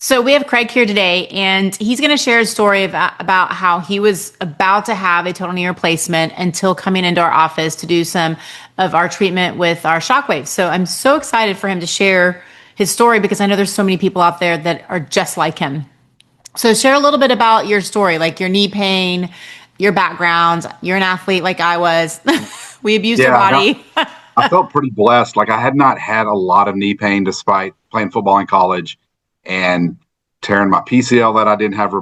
So we have Craig here today, and he's going to share a story about how he was about to have a total knee replacement until coming into our office to do some of our treatment with our Shockwave. So I'm so excited for him to share his story because I know there's so many people out there that are just like him. So share a little bit about your story, like your knee pain, your background. You're an athlete like I was. We abused our Yeah, body. I felt pretty blessed. Like I had not had a lot of knee pain despite playing football in college and tearing my PCL that I didn't have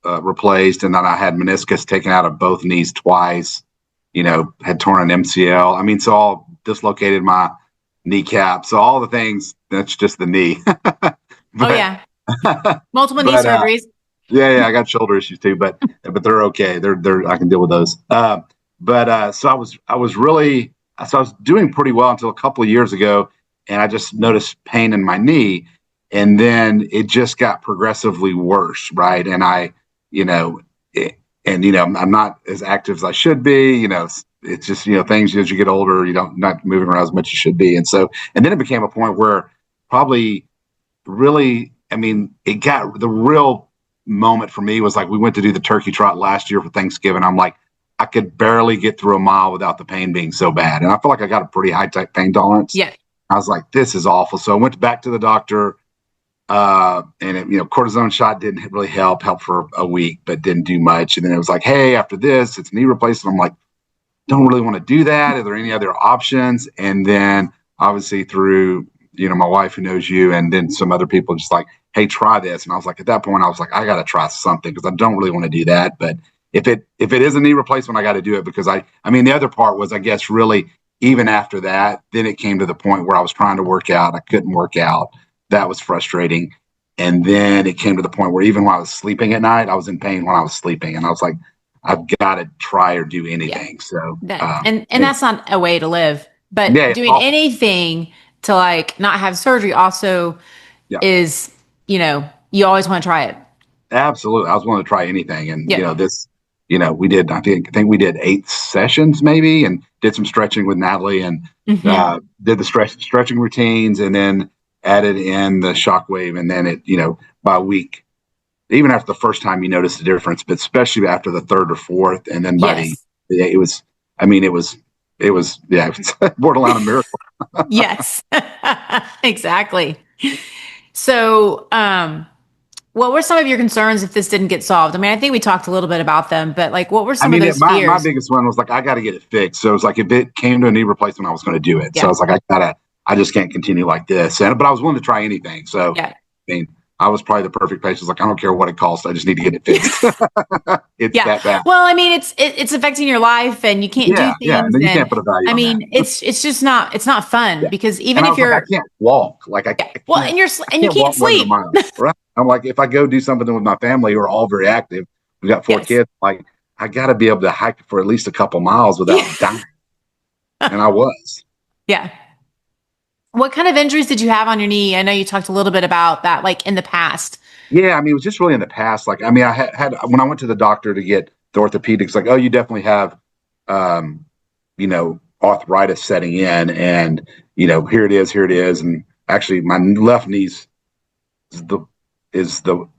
replaced. And then I had meniscus taken out of both knees twice, had torn an MCL. I mean, so all dislocated my kneecap. So all the things, that's just the knee. Oh, yeah. Multiple knee but, surgeries. Yeah, I got shoulder issues too, but they're okay. They're I can deal with those. So I was doing pretty well until a couple of years ago, and I just noticed pain in my knee, and then it just got progressively worse, right? And I'm not as active as I should be. It's just things as you get older, not moving around as much as you should be, and then it became a point where probably really, it got the real moment for me was like we went to do the turkey trot last year for Thanksgiving. I'm like, I could barely get through a mile without the pain being so bad. And I feel like I got a pretty high type pain tolerance. Yeah. I was like, this is awful. So I went back to the doctor, cortisone shot didn't really help for a week, but didn't do much. And then it was like, hey, after this, it's knee replacement. I'm like, don't really want to do that. Are there any other options? And then obviously through, my wife who knows you, and then some other people just like, hey, try this. And I was like, at that point, I was like, I got to try something because I don't really want to do that. But if it is a knee replacement, I got to do it because the other part was, I guess, really even after that, then it came to the point where I was trying to work out. I couldn't work out. That was frustrating. And then it came to the point where even when I was sleeping at night, I was in pain when I was sleeping. And I was like, I've got to try or do anything. Yeah. So, that's not a way to live, but doing anything to like not have surgery also is, you always want to try it. Absolutely. I was willing to try anything. And, we did, I think we did 8 sessions maybe, and did some stretching with Natalie, and did the stretching routines, and then added in the Shockwave. And then it, by a week, even after the first time you notice the difference, but especially after the third or fourth. And then by it was borderline a miracle. Yes, exactly. So, what were some of your concerns if this didn't get solved? I think we talked a little bit about them, but like, what were some of those fears? My biggest one was like, I got to get it fixed. So it was like, if it came to a knee replacement, I was going to do it. Yeah. So I was like, I just can't continue like this. But I was willing to try anything. So, I was probably the perfect patient. Like, I don't care what it costs. I just need to get it fixed. It's that bad. Well, it's affecting your life, and you can't do things. Yeah, and then you can't put a value on that. It's just not, it's not fun because even if you're, I can't walk. Like I can't. Well, and you can't sleep. Right. I'm like, if I go do something with my family who are all very active, we've got 4 kids. Like, I got to be able to hike for at least a couple miles without dying. And I was. Yeah. What kind of injuries did you have on your knee? I know you talked a little bit about that, like in the past. Yeah, it was just really in the past. Like, I had when I went to the doctor to get the orthopedics, like, oh, you definitely have, arthritis setting in, and here it is. And actually, my left knee's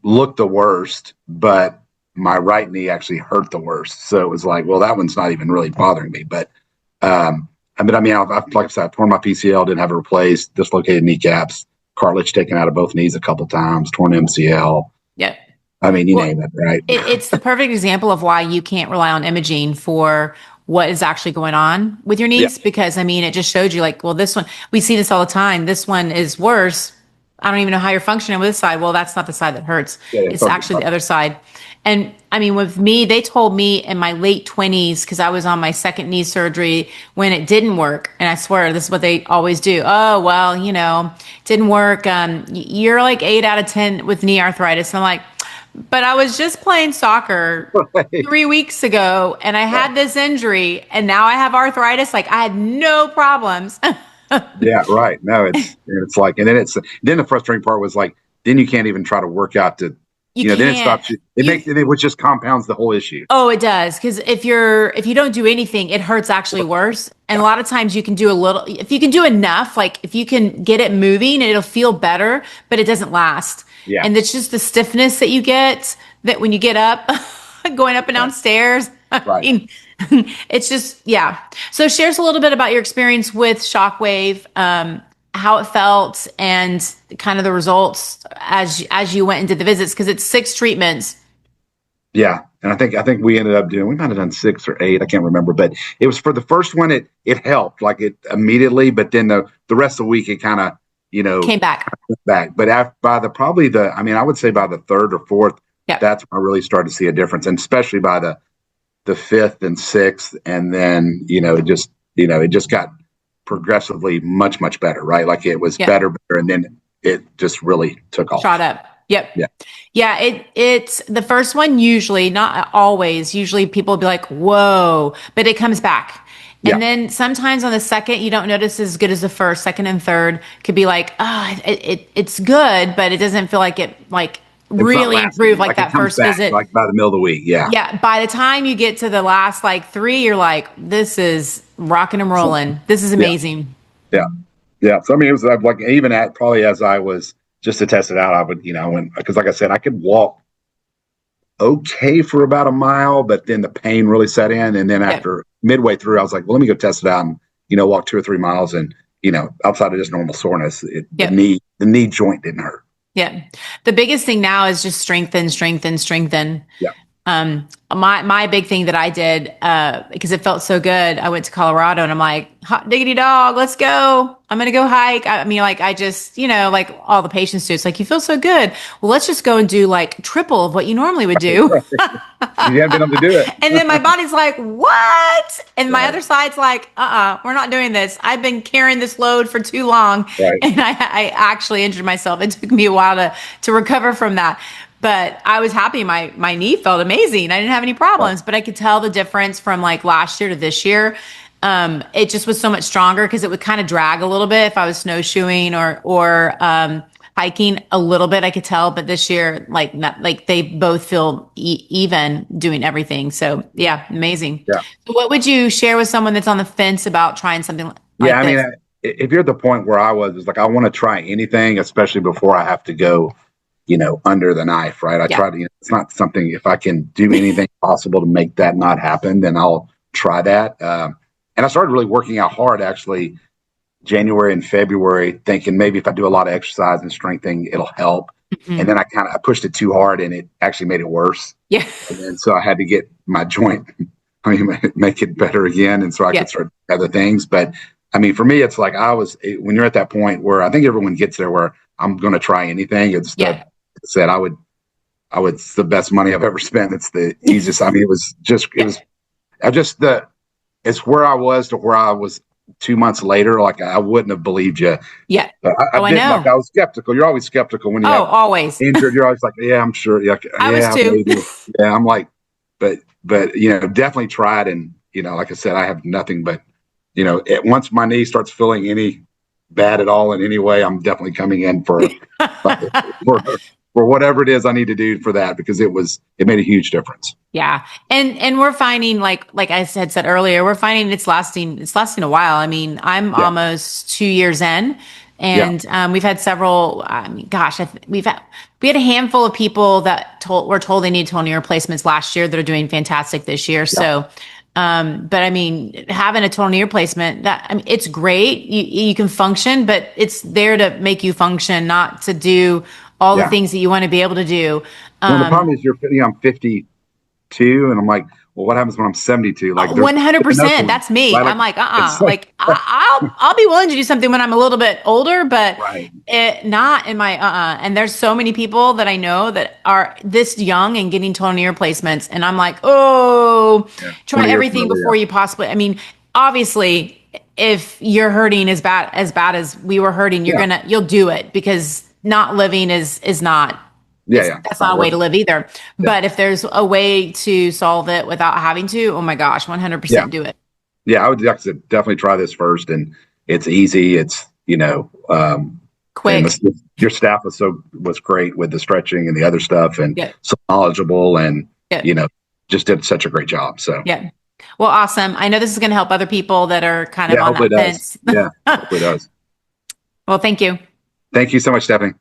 looked the worst, but my right knee actually hurt the worst. So it was like, well, that one's not even really bothering me, but. I've like I said, I torn my PCL, didn't have it replaced, dislocated kneecaps, cartilage taken out of both knees a couple times, torn MCL. Yeah. Name it, right? It's the perfect example of why you can't rely on imaging for what is actually going on with your knees, because it just showed you like, well, this one, we see this all the time. This one is worse. I don't even know how you're functioning with this side. Well, that's not the side that hurts. It's actually the other side. And with me, they told me in my late 20s, because I was on my second knee surgery when it didn't work. And I swear, this is what they always do. Oh, well, didn't work. You're like 8 out of 10 with knee arthritis. And I'm like, but I was just playing soccer 3 weeks ago, and I had this injury, and now I have arthritis. Like, I had no problems. Yeah, right. No, it's like, and then the frustrating part was like, then you can't even try to work out to You then it can't. stops you. It which just compounds the whole issue. Oh, it does. Because if you don't do anything, it hurts actually worse. And a lot of times you can do a little, if you can do enough, like if you can get it moving, it'll feel better, but it doesn't last. Yeah. And it's just the stiffness that you get that when you get up, going up and down stairs. I Right. mean, it's just, yeah. So share us a little bit about your experience with Shockwave, how it felt and kind of the results as you went into the visits, because it's 6 treatments. Yeah. And I think we ended up we might have done 6 or 8. I can't remember, but it was for the first one. It helped like it immediately, but then the rest of the week, it kind of, Came back. back. But I would say by the third or fourth, Yep. that's when I really started to see a difference. And especially by the fifth and sixth. And then, it just got progressively much, much better, right? Like it was Yep. better. And then it just really took off. Shot up. Yep. Yeah. Yeah. It's the first one, usually, not always. Usually people will be like, whoa, but it comes back. Yeah. And then sometimes on the second, you don't notice as good as the first. Second and third could be like, it's good, but it doesn't feel like it really improved like that first visit. Like by the middle of the week. Yeah. Yeah. By the time you get to the last 3, you're like, this is rocking and rolling. This is amazing. Yeah. Yeah. So, it was like, even probably as I was, just to test it out, I would, because like I said, I could walk okay for about a mile, but then the pain really set in. And then after midway through, I was like, well, let me go test it out and, walk 2 or 3 miles. And, outside of just normal soreness, the knee joint didn't hurt. Yeah. The biggest thing now is just strengthen. Yeah. My big thing that I did, because it felt so good, I went to Colorado and I'm like, hot diggity dog, let's go. I'm going to go hike. I just, like all the patients do. It's like, you feel so good. Well, let's just go and do triple of what you normally would do. You haven't been able to do it. And then my body's like, what? And my other side's like, we're not doing this. I've been carrying this load for too long. Right. And I actually injured myself. It took me a while to recover from that. But I was happy. My knee felt amazing. I didn't have any problems, but I could tell the difference from last year to this year. It just was so much stronger because it would kind of drag a little bit if I was snowshoeing or hiking a little bit. I could tell, but this year, they both feel even doing everything. So yeah, amazing. Yeah. So what would you share with someone that's on the fence about trying something like this? If you're at the point where I was, it's like, I want to try anything, especially before I have to go, under the knife, right? I try to, it's not something, if I can do anything possible to make that not happen, then I'll try that. And I started really working out hard, actually, January and February, thinking maybe if I do a lot of exercise and strengthening, it'll help. Mm-hmm. And then I pushed it too hard and it actually made it worse. Yeah. And so I had to get my joint, make it better again. And so I could start other things. But for me, it's like when you're at that point where I think everyone gets there where I'm going to try anything. It's it's the best money I've ever spent. It's the easiest. It's where I was to where I was 2 months later. Like I wouldn't have believed you. Yeah. I know. I was skeptical. You're always skeptical when you always injured. You're always like, yeah, I'm sure. Yeah, I was too. Maybe. Yeah. I'm like, but definitely tried. And, like I said, I have nothing but, once my knee starts feeling any bad at all in any way, I'm definitely coming in for whatever it is I need to do for that, because it made a huge difference. Yeah. And we're finding, like I had said earlier, we're finding it's lasting a while. I'm almost 2 years in, and we've had several, we had a handful of people that were told they need total knee replacements last year that are doing fantastic this year. Yeah. So, but having a total knee replacement, it's great. You can function, but it's there to make you function, not to do all the things that you want to be able to do. The problem is I'm 52 and I'm like, well, what happens when I'm 72? 100%. That's me. I'm like, I'll be willing to do something when I'm a little bit older, but not in my, And there's so many people that I know that are this young and getting total knee replacements. And I'm like, try everything before you possibly, obviously if you're hurting as bad as we were hurting, you'll do it, because not living is not, that's not a way to live either. Yeah. But if there's a way to solve it without having to, oh my gosh, 100% do it. Yeah, I would definitely try this first, and it's easy. It's, quick. Your staff was great with the stretching and the other stuff, and Yeah. so knowledgeable, and Yeah. just did such a great job. So Yeah. Well, awesome. I know this is going to help other people that are kind of on hopefully that it does. fence. Yeah, hopefully it does. Well, thank you. Thank you so much, Stephanie.